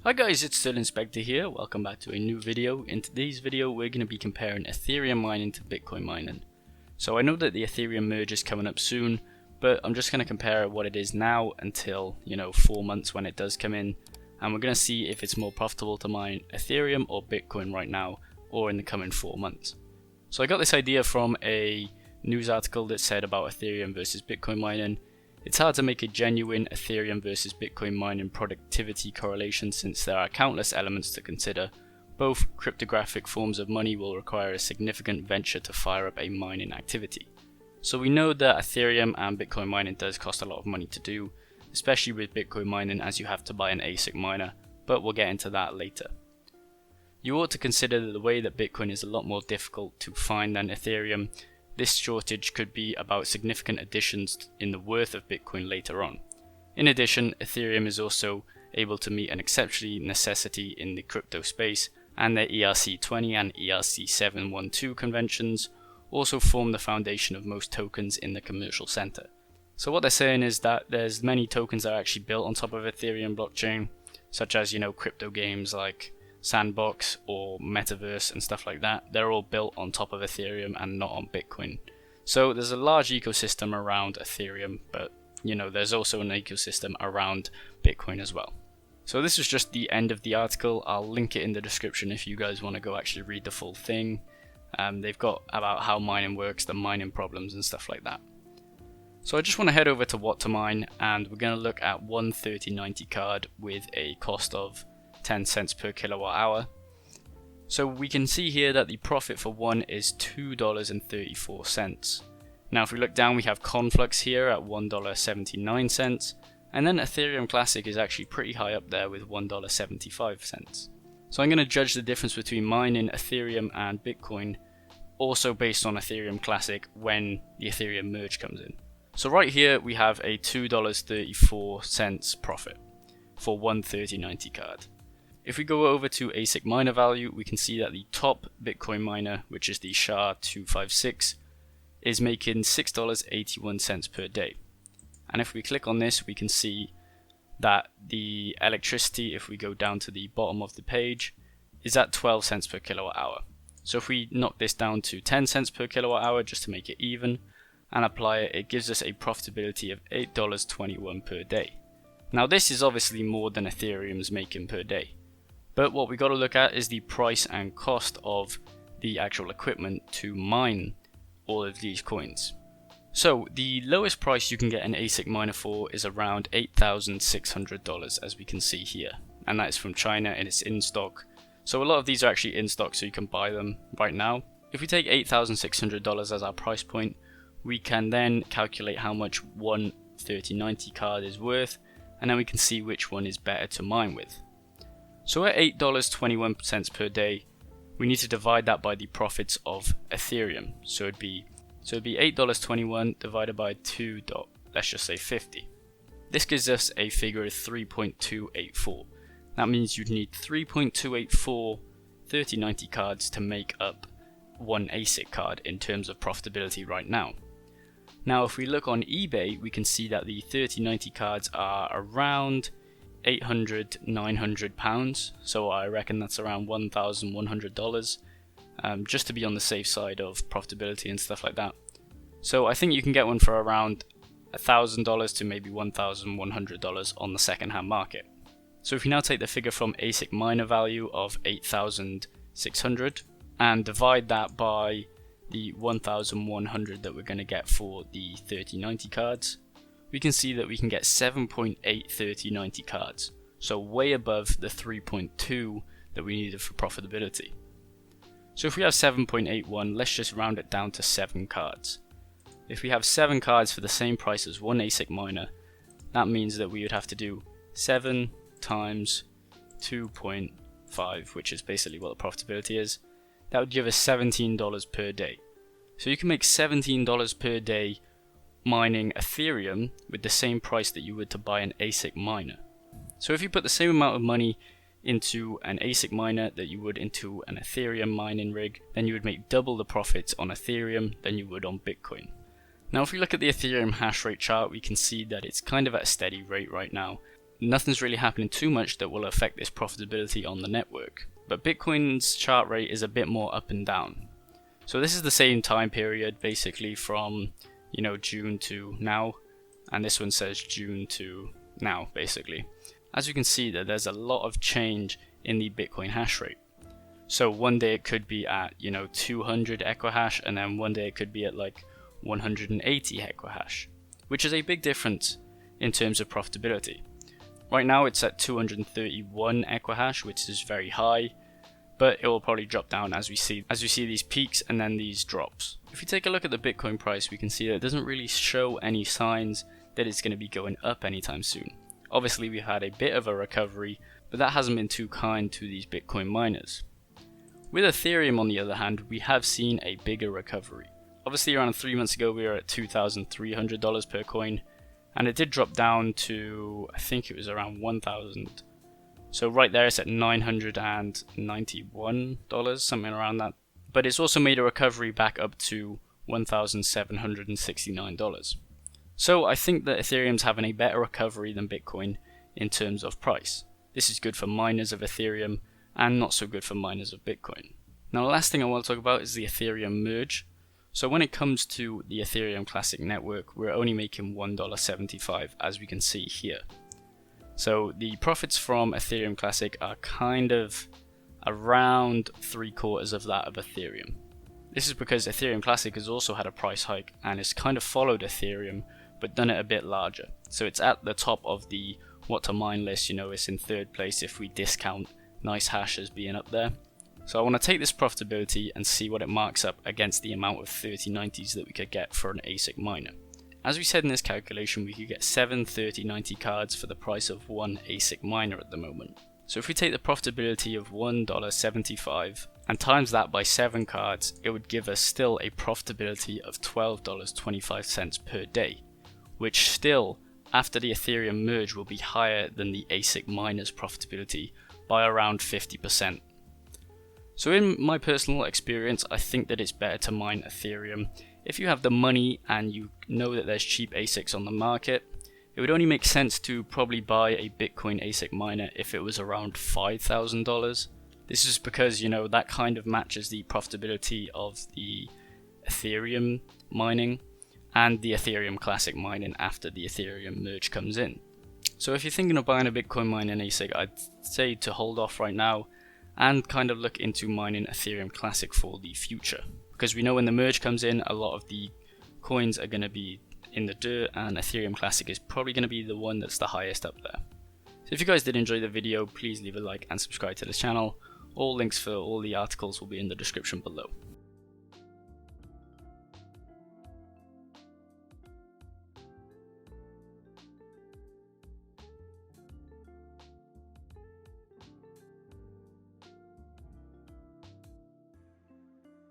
Hi guys, it's still Inspector here. Welcome back to a new video. In today's video we're going to be comparing Ethereum mining to Bitcoin mining. So I know that the Ethereum merge is coming up soon, but I'm just going to compare what it is now until 4 months when it does come in, and we're going to see if it's more profitable to mine Ethereum or Bitcoin right now or in the coming 4 months. So I got this idea from a news article that said about Ethereum versus Bitcoin mining. It's hard to make a genuine Ethereum versus Bitcoin mining productivity correlation since there are countless elements to consider. Both cryptographic forms of money will require a significant venture to fire up a mining activity. So we know that Ethereum and Bitcoin mining does cost a lot of money to do, especially with Bitcoin mining as you have to buy an ASIC miner, but we'll get into that later. You ought to consider the way that Bitcoin is a lot more difficult to find than Ethereum. This shortage could be about significant additions in the worth of Bitcoin later on. In addition, Ethereum is also able to meet an exceptional necessity in the crypto space, and their ERC20 and ERC712 conventions also form the foundation of most tokens in the commercial center. So what they're saying is that there's many tokens that are actually built on top of Ethereum blockchain, such as crypto games like Sandbox or Metaverse and stuff like that. They're all built on top of Ethereum and not on Bitcoin. So there's a large ecosystem around Ethereum, but there's also an ecosystem around Bitcoin as well. So this is just the end of the article. I'll link it in the description if you guys want to go actually read the full thing. They've got about how mining works, the mining problems and stuff like that. So I just want to head over to what to mine, and we're going to look at one 3090 card with a cost of 10 cents per kilowatt hour. So we can see here that the profit for one is $2.34. Now if we look down, we have Conflux here at $1.79, and then Ethereum Classic is actually pretty high up there with $1.75. So I'm going to judge the difference between mining Ethereum and Bitcoin also based on Ethereum Classic when the Ethereum merge comes in. So right here we have a $2.34 profit for one 3090 card. If we go over to ASIC miner value, we can see that the top Bitcoin miner, which is the SHA-256, is making $6.81 per day. And if we click on this, we can see that the electricity, if we go down to the bottom of the page, is at 12 cents per kilowatt hour. So if we knock this down to 10 cents per kilowatt hour just to make it even and apply it, it gives us a profitability of $8.21 per day. Now this is obviously more than Ethereum's making per day. But what we got to look at is the price and cost of the actual equipment to mine all of these coins. So the lowest price you can get an ASIC miner for is around $8,600, as we can see here, and that is from China and it's in stock. So a lot of these are actually in stock, so you can buy them right now. If we take $8,600 as our price point, we can then calculate how much one 3090 card is worth, and then we can see which one is better to mine with. So at $8.21 per day, we need to divide that by the profits of Ethereum. So it'd be $8.21 divided by let's just say 50. This gives us a figure of 3.284. That means you'd need 3.284 3090 cards to make up one ASIC card in terms of profitability right now. Now if we look on eBay, we can see that the 3090 cards are around £800–900, so I reckon that's around $1,100, just to be on the safe side of profitability and stuff like that. So I think you can get one for around $1,000 to maybe $1,100 on the second-hand market. So if you now take the figure from ASIC miner value of 8,600 and divide that by the 1,100 that we're going to get for the 3090 cards, we can see that we can get 7.8 3090 cards, so way above the 3.2 that we needed for profitability. So if we have 7.81, let's just round it down to 7 cards. If we have 7 cards for the same price as one ASIC miner, that means that we would have to do 7 times 2.5, which is basically what the profitability is. That would give us $17 per day. So you can make $17 per day mining Ethereum with the same price that you would to buy an ASIC miner. So if you put the same amount of money into an ASIC miner that you would into an Ethereum mining rig, then you would make double the profits on Ethereum than you would on Bitcoin. Now if we look at the Ethereum hash rate chart, we can see that it's kind of at a steady rate right now. nothing's really happening too much that will affect this profitability on the network. But Bitcoin's chart rate is a bit more up and down. So this is the same time period basically from, you know, June to now, and this one says June to now basically. As you can see that there's a lot of change in the Bitcoin hash rate. So one day it could be at, you know, 200 equihash, and then one day it could be at like 180 equihash, which is a big difference in terms of profitability. Right now it's at 231 equihash, which is very high, but it will probably drop down as we see these peaks and then these drops. If you take a look at the Bitcoin price, we can see that it doesn't really show any signs that it's going to be going up anytime soon. Obviously we've had a bit of a recovery, but that hasn't been too kind to these Bitcoin miners. With Ethereum on the other hand, we have seen a bigger recovery. Obviously around 3 months ago we were at $2,300 per coin, and it did drop down to, I think it was around 1,000. So right there it's at $991, something around that. But it's also made a recovery back up to $1,769. So I think that Ethereum's having a better recovery than Bitcoin in terms of price. This is good for miners of Ethereum and not so good for miners of Bitcoin. Now the last thing I want to talk about is the Ethereum merge. So when it comes to the Ethereum Classic network, we're only making $1.75 as we can see here. So the profits from Ethereum Classic are kind of around 3/4 of that of Ethereum. This is because Ethereum Classic has also had a price hike and it's kind of followed Ethereum but done it a bit larger. So it's at the top of the what to mine list, you know, it's in 3rd place if we discount nice hash as being up there. So I want to take this profitability and see what it marks up against the amount of 3090s that we could get for an ASIC miner. As we said in this calculation, we could get 7 3090 cards for the price of one ASIC miner at the moment. So if we take the profitability of $1.75 and times that by 7 cards, it would give us still a profitability of $12.25 per day, which still, after the Ethereum merge, will be higher than the ASIC miner's profitability by around 50%. So in my personal experience, I think that it's better to mine Ethereum. If you have the money and you know that there's cheap ASICs on the market, it would only make sense to probably buy a Bitcoin ASIC miner if it was around $5,000. This is because, you know, that kind of matches the profitability of the Ethereum mining and the Ethereum Classic mining after the Ethereum merge comes in. So if you're thinking of buying a Bitcoin mining ASIC, I'd say to hold off right now and kind of look into mining Ethereum Classic for the future. Because we know when the merge comes in, a lot of the coins are going to be in the dirt, and Ethereum Classic is probably going to be the one that's the highest up there. So if you guys did enjoy the video, please leave a like and subscribe to the channel. All links for all the articles will be in the description below.